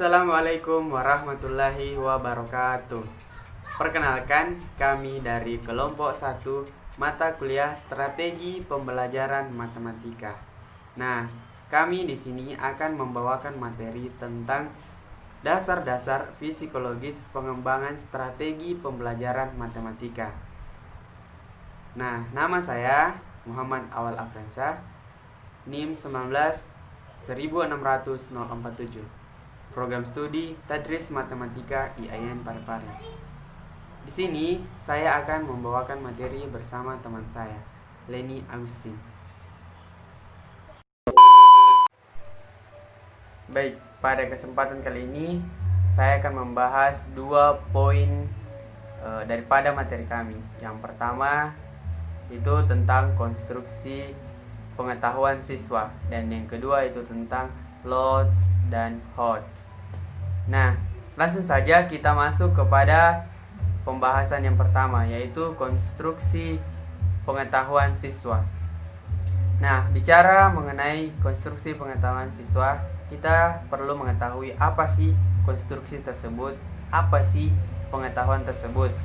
Assalamualaikum warahmatullahi wabarakatuh. Perkenalkan, kami dari kelompok 1 mata kuliah Strategi Pembelajaran Matematika. Nah, kami di sini akan membawakan materi tentang dasar-dasar psikologis pengembangan strategi pembelajaran matematika. Nah, nama saya Muhammad Awal Afrensyah, NIM 19 16047. Program studi Tadris Matematika IAIN Parepare. Di sini saya akan membawakan materi bersama teman saya, Leni Agustin. Baik, pada kesempatan kali ini saya akan membahas 2 poin daripada materi kami. Yang pertama itu tentang konstruksi pengetahuan siswa, dan yang kedua itu tentang loads dan HOTS. Nah, langsung saja kita masuk kepada pembahasan yang pertama, yaitu konstruksi pengetahuan siswa. Nah, bicara mengenai konstruksi pengetahuan siswa, kita perlu mengetahui apa sih konstruksi tersebut, apa sih pengetahuan tersebut.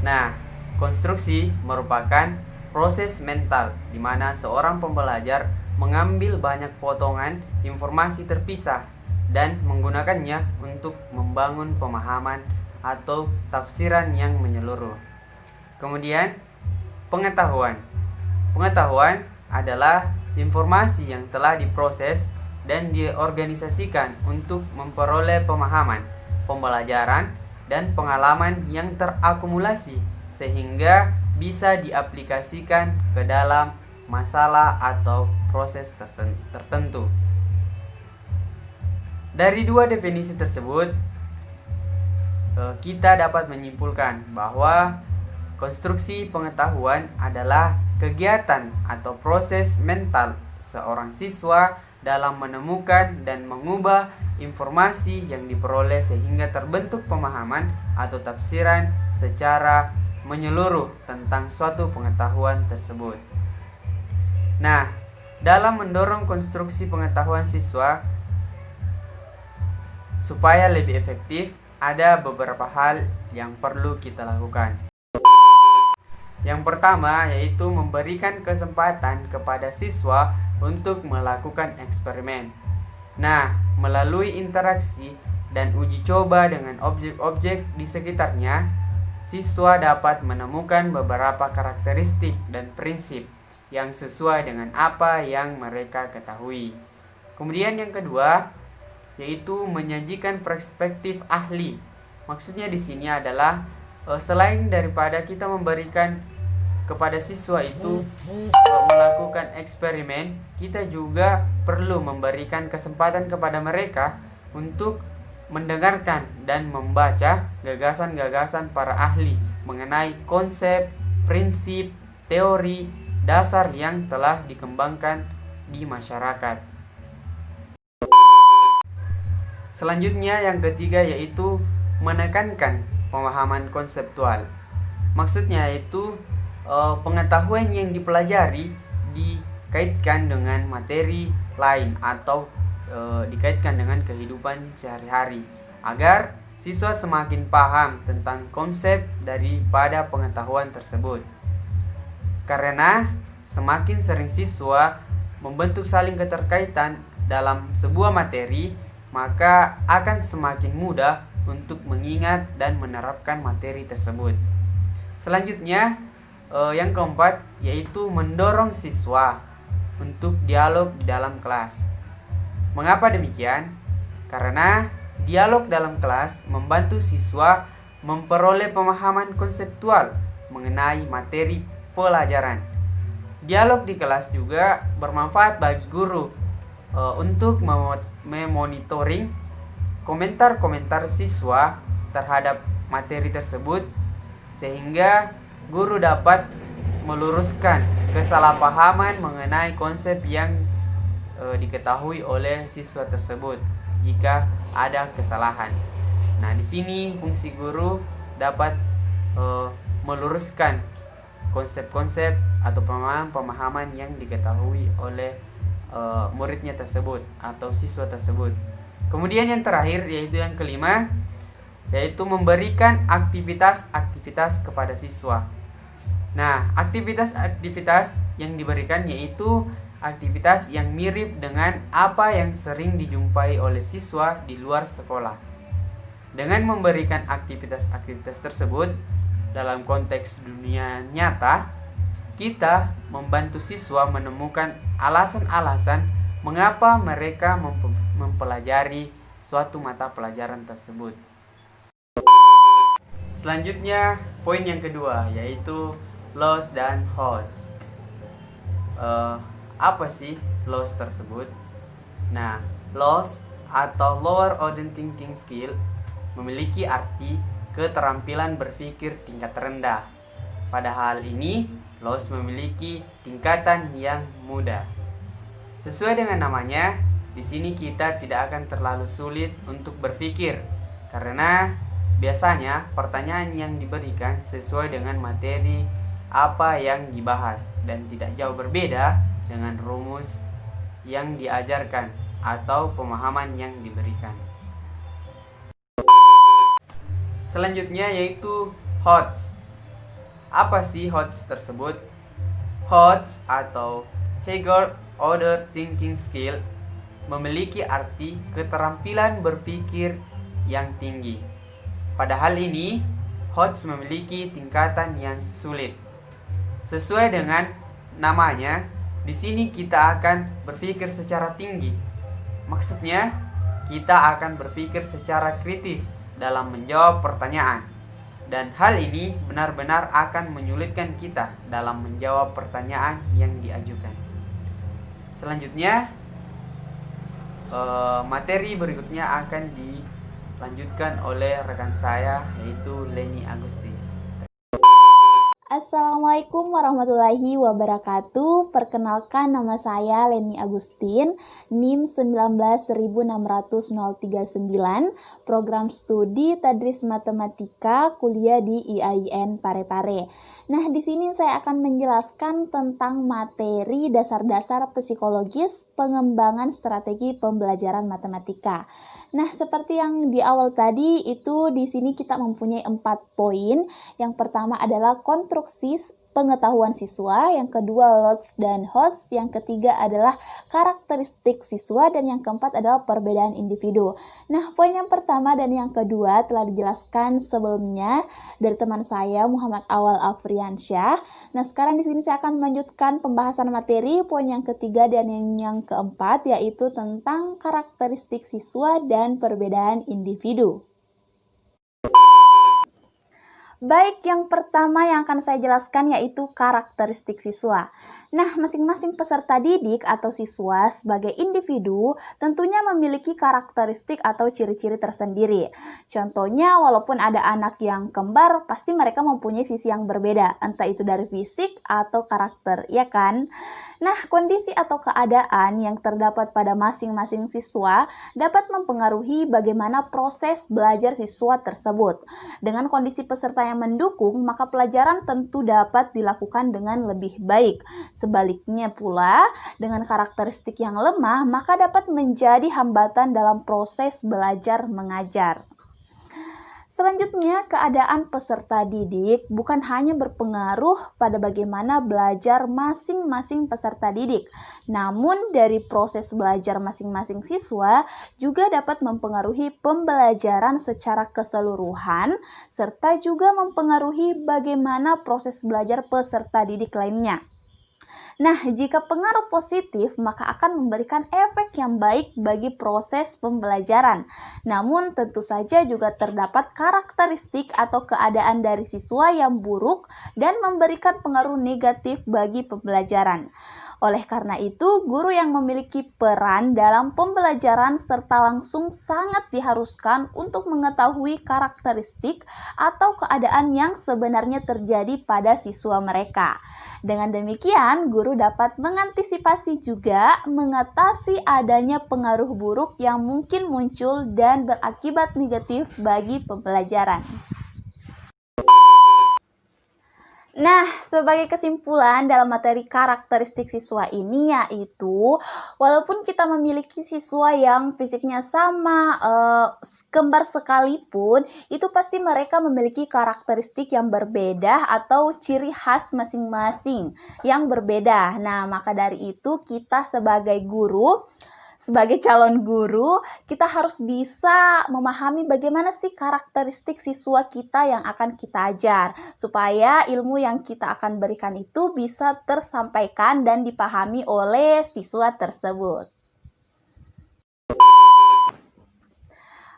Nah, konstruksi merupakan proses mental di mana seorang pembelajar mengambil banyak potongan informasi terpisah dan menggunakannya untuk membangun pemahaman atau tafsiran yang menyeluruh. Kemudian, pengetahuan. Pengetahuan adalah informasi yang telah diproses dan diorganisasikan untuk memperoleh pemahaman, pembelajaran, dan pengalaman yang terakumulasi sehingga bisa diaplikasikan ke dalam masalah atau proses tertentu. Dari 2 definisi tersebut, kita dapat menyimpulkan bahwa konstruksi pengetahuan adalah kegiatan atau proses mental seorang siswa dalam menemukan dan mengubah informasi yang diperoleh sehingga terbentuk pemahaman atau tafsiran secara menyeluruh tentang suatu pengetahuan tersebut. Nah, dalam mendorong konstruksi pengetahuan siswa supaya lebih efektif, ada beberapa hal yang perlu kita lakukan. Yang pertama yaitu memberikan kesempatan kepada siswa untuk melakukan eksperimen. Nah, melalui interaksi dan uji coba dengan objek-objek di sekitarnya, siswa dapat menemukan beberapa karakteristik dan prinsip yang sesuai dengan apa yang mereka ketahui. Kemudian yang kedua yaitu menyajikan perspektif ahli. Maksudnya di sini adalah selain daripada kita memberikan kepada siswa itu melakukan eksperimen, kita juga perlu memberikan kesempatan kepada mereka untuk mendengarkan dan membaca gagasan-gagasan para ahli mengenai konsep, prinsip, teori, dasar yang telah dikembangkan di masyarakat. Selanjutnya yang ketiga yaitu menekankan pemahaman konseptual. Maksudnya yaitu pengetahuan yang dipelajari dikaitkan dengan materi lain atau dikaitkan dengan kehidupan sehari-hari agar siswa semakin paham tentang konsep daripada pengetahuan tersebut. Karena semakin sering siswa membentuk saling keterkaitan dalam sebuah materi, maka akan semakin mudah untuk mengingat dan menerapkan materi tersebut. Selanjutnya, yang keempat yaitu mendorong siswa untuk dialog di dalam kelas. Mengapa demikian? Karena dialog dalam kelas membantu siswa memperoleh pemahaman konseptual mengenai materi pelajaran. Dialog di kelas juga bermanfaat bagi guru untuk memonitoring komentar-komentar siswa terhadap materi tersebut sehingga guru dapat meluruskan kesalahpahaman mengenai konsep yang diketahui oleh siswa tersebut jika ada kesalahan. Nah, di sini fungsi guru dapat meluruskan konsep-konsep atau pemahaman yang diketahui oleh muridnya tersebut atau siswa tersebut. Kemudian yang terakhir, yaitu yang kelima, yaitu memberikan aktivitas-aktivitas kepada siswa. Nah, aktivitas-aktivitas yang diberikan yaitu aktivitas yang mirip dengan apa yang sering dijumpai oleh siswa di luar sekolah. Dengan memberikan aktivitas-aktivitas tersebut dalam konteks dunia nyata, kita membantu siswa menemukan alasan-alasan mengapa mereka mempelajari suatu mata pelajaran tersebut. Selanjutnya, poin yang kedua, yaitu loss dan HOTS. Apa sih loss tersebut? Nah, loss atau lower order thinking skill memiliki arti keterampilan berpikir tingkat rendah. Pada hal ini, loss memiliki tingkatan yang mudah. Sesuai dengan namanya, di sini kita tidak akan terlalu sulit untuk berpikir karena biasanya pertanyaan yang diberikan sesuai dengan materi apa yang dibahas dan tidak jauh berbeda dengan rumus yang diajarkan atau pemahaman yang diberikan. Selanjutnya yaitu HOTS. Apa sih HOTS tersebut? HOTS atau Higher Order Thinking Skill memiliki arti keterampilan berpikir yang tinggi. Pada hal ini, HOTS memiliki tingkatan yang sulit. Sesuai dengan namanya, di sini kita akan berpikir secara tinggi. Maksudnya, kita akan berpikir secara kritis dalam menjawab pertanyaan. Dan hal ini benar-benar akan menyulitkan kita dalam menjawab pertanyaan yang diajukan. Selanjutnya, materi berikutnya akan dilanjutkan oleh rekan saya, yaitu Leni Agustin. Assalamualaikum warahmatullahi wabarakatuh. Perkenalkan, nama saya Leni Agustin, NIM 1916039, program studi Tadris Matematika, kuliah di IAIN Parepare. Nah, di sini saya akan menjelaskan tentang materi dasar-dasar psikologis pengembangan strategi pembelajaran matematika. Nah, seperti yang di awal tadi, itu di sini kita mempunyai 4 poin. Yang pertama adalah konstruksi pengetahuan siswa, yang kedua loss dan HOTS, yang ketiga adalah karakteristik siswa, dan yang keempat adalah perbedaan individu. Nah, poin yang pertama dan yang kedua telah dijelaskan sebelumnya dari teman saya Muhammad Awal Afriansyah. Nah, sekarang di sini saya akan melanjutkan pembahasan materi poin yang ketiga dan yang keempat, yaitu tentang karakteristik siswa dan perbedaan individu. Baik, yang pertama yang akan saya jelaskan yaitu karakteristik siswa. Nah, masing-masing peserta didik atau siswa sebagai individu tentunya memiliki karakteristik atau ciri-ciri tersendiri. Contohnya, walaupun ada anak yang kembar, pasti mereka mempunyai sisi yang berbeda, entah itu dari fisik atau karakter, ya kan? Nah, kondisi atau keadaan yang terdapat pada masing-masing siswa dapat mempengaruhi bagaimana proses belajar siswa tersebut. Dengan kondisi peserta yang mendukung, maka pelajaran tentu dapat dilakukan dengan lebih baik. Sebaliknya pula, dengan karakteristik yang lemah, maka dapat menjadi hambatan dalam proses belajar mengajar. Selanjutnya, keadaan peserta didik bukan hanya berpengaruh pada bagaimana belajar masing-masing peserta didik, namun dari proses belajar masing-masing siswa juga dapat mempengaruhi pembelajaran secara keseluruhan, serta juga mempengaruhi bagaimana proses belajar peserta didik lainnya. Nah, jika pengaruh positif, maka akan memberikan efek yang baik bagi proses pembelajaran. Namun, tentu saja juga terdapat karakteristik atau keadaan dari siswa yang buruk dan memberikan pengaruh negatif bagi pembelajaran. Oleh karena itu, guru yang memiliki peran dalam pembelajaran serta langsung sangat diharuskan untuk mengetahui karakteristik atau keadaan yang sebenarnya terjadi pada siswa mereka. Dengan demikian, guru dapat mengantisipasi juga mengatasi adanya pengaruh buruk yang mungkin muncul dan berakibat negatif bagi pembelajaran. Nah, sebagai kesimpulan dalam materi karakteristik siswa ini yaitu, walaupun kita memiliki siswa yang fisiknya sama, kembar sekalipun, itu pasti mereka memiliki karakteristik yang berbeda atau ciri khas masing-masing yang berbeda. Nah, maka dari itu kita sebagai guru, sebagai calon guru, kita harus bisa memahami bagaimana sih karakteristik siswa kita yang akan kita ajar, supaya ilmu yang kita akan berikan itu bisa tersampaikan dan dipahami oleh siswa tersebut.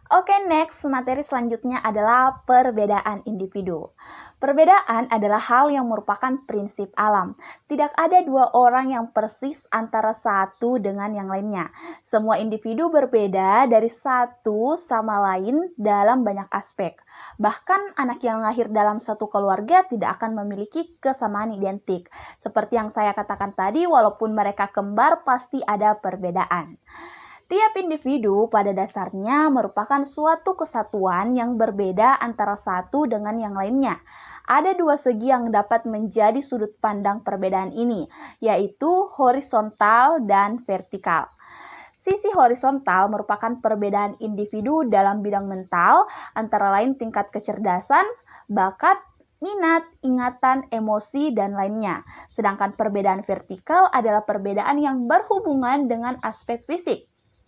Oke, next, materi selanjutnya adalah perbedaan individu. Perbedaan adalah hal yang merupakan prinsip alam. Tidak ada dua orang yang persis antara satu dengan yang lainnya. Semua individu berbeda dari satu sama lain dalam banyak aspek. Bahkan anak yang lahir dalam satu keluarga tidak akan memiliki kesamaan identik. Seperti yang saya katakan tadi, walaupun mereka kembar, pasti ada perbedaan. Tiap individu pada dasarnya merupakan suatu kesatuan yang berbeda antara satu dengan yang lainnya. Ada dua segi yang dapat menjadi sudut pandang perbedaan ini, yaitu horizontal dan vertikal. Sisi horizontal merupakan perbedaan individu dalam bidang mental, antara lain tingkat kecerdasan, bakat, minat, ingatan, emosi, dan lainnya. Sedangkan perbedaan vertikal adalah perbedaan yang berhubungan dengan aspek fisik,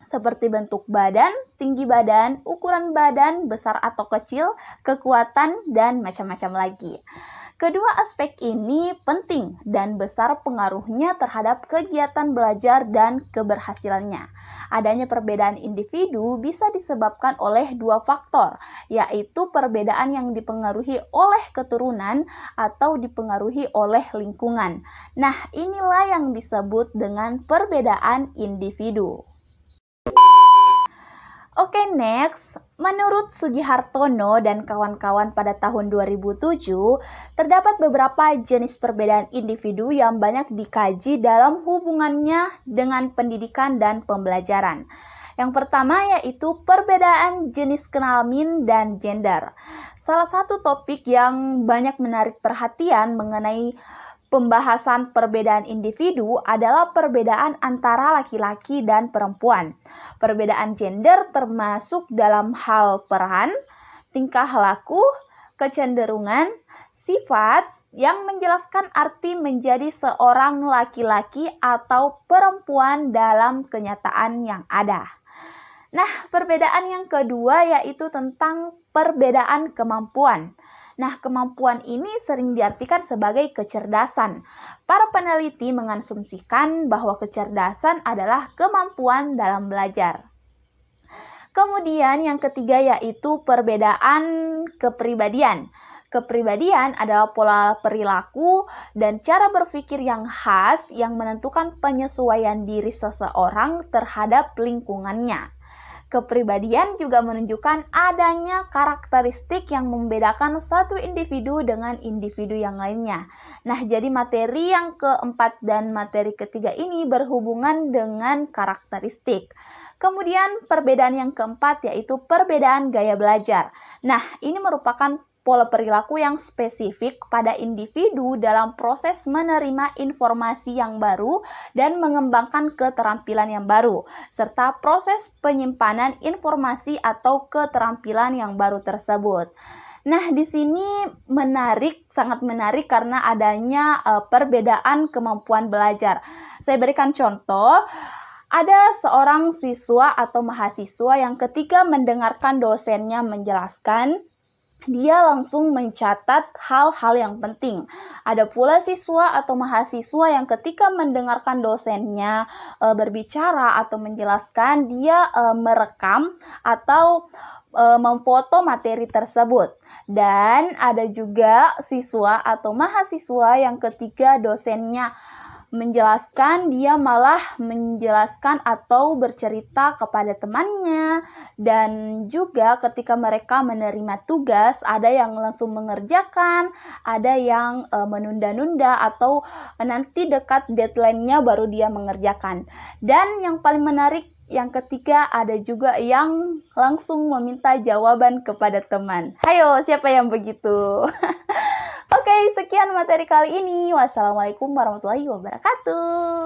seperti bentuk badan, tinggi badan, ukuran badan, besar atau kecil, kekuatan, dan macam-macam lagi. Kedua aspek ini penting dan besar pengaruhnya terhadap kegiatan belajar dan keberhasilannya. Adanya perbedaan individu bisa disebabkan oleh dua faktor, yaitu perbedaan yang dipengaruhi oleh keturunan atau dipengaruhi oleh lingkungan. Nah, inilah yang disebut dengan perbedaan individu. Oke, next. Menurut Sugihartono dan kawan-kawan pada tahun 2007, terdapat beberapa jenis perbedaan individu yang banyak dikaji dalam hubungannya dengan pendidikan dan pembelajaran. Yang pertama yaitu perbedaan jenis kelamin dan gender. Salah satu topik yang banyak menarik perhatian mengenai pembahasan perbedaan individu adalah perbedaan antara laki-laki dan perempuan. Perbedaan gender termasuk dalam hal peran, tingkah laku, kecenderungan, sifat yang menjelaskan arti menjadi seorang laki-laki atau perempuan dalam kenyataan yang ada. Nah, perbedaan yang kedua yaitu tentang perbedaan kemampuan. Nah, kemampuan ini sering diartikan sebagai kecerdasan. Para peneliti mengasumsikan bahwa kecerdasan adalah kemampuan dalam belajar. Kemudian yang ketiga yaitu perbedaan kepribadian. Kepribadian adalah pola perilaku dan cara berpikir yang khas yang menentukan penyesuaian diri seseorang terhadap lingkungannya. Kepribadian juga menunjukkan adanya karakteristik yang membedakan satu individu dengan individu yang lainnya. Nah, jadi materi yang keempat dan materi ketiga ini berhubungan dengan karakteristik. Kemudian perbedaan yang keempat yaitu perbedaan gaya belajar. Nah, ini merupakan pola perilaku yang spesifik pada individu dalam proses menerima informasi yang baru dan mengembangkan keterampilan yang baru, serta proses penyimpanan informasi atau keterampilan yang baru tersebut. Nah, di sini sangat menarik karena adanya perbedaan kemampuan belajar. Saya berikan contoh. Ada seorang siswa atau mahasiswa yang ketika mendengarkan dosennya menjelaskan, dia langsung mencatat hal-hal yang penting. Ada pula siswa atau mahasiswa yang ketika mendengarkan dosennya berbicara atau menjelaskan, dia merekam atau memfoto materi tersebut. Dan ada juga siswa atau mahasiswa yang ketika dosennya menjelaskan, dia malah menjelaskan atau bercerita kepada temannya. Dan juga ketika mereka menerima tugas, ada yang langsung mengerjakan, ada yang menunda-nunda atau nanti dekat deadline-nya baru dia mengerjakan. Dan yang paling menarik, yang ketiga, ada juga yang langsung meminta jawaban kepada teman. Hayo, siapa yang begitu? Oke, sekian materi kali ini. Wassalamualaikum warahmatullahi wabarakatuh.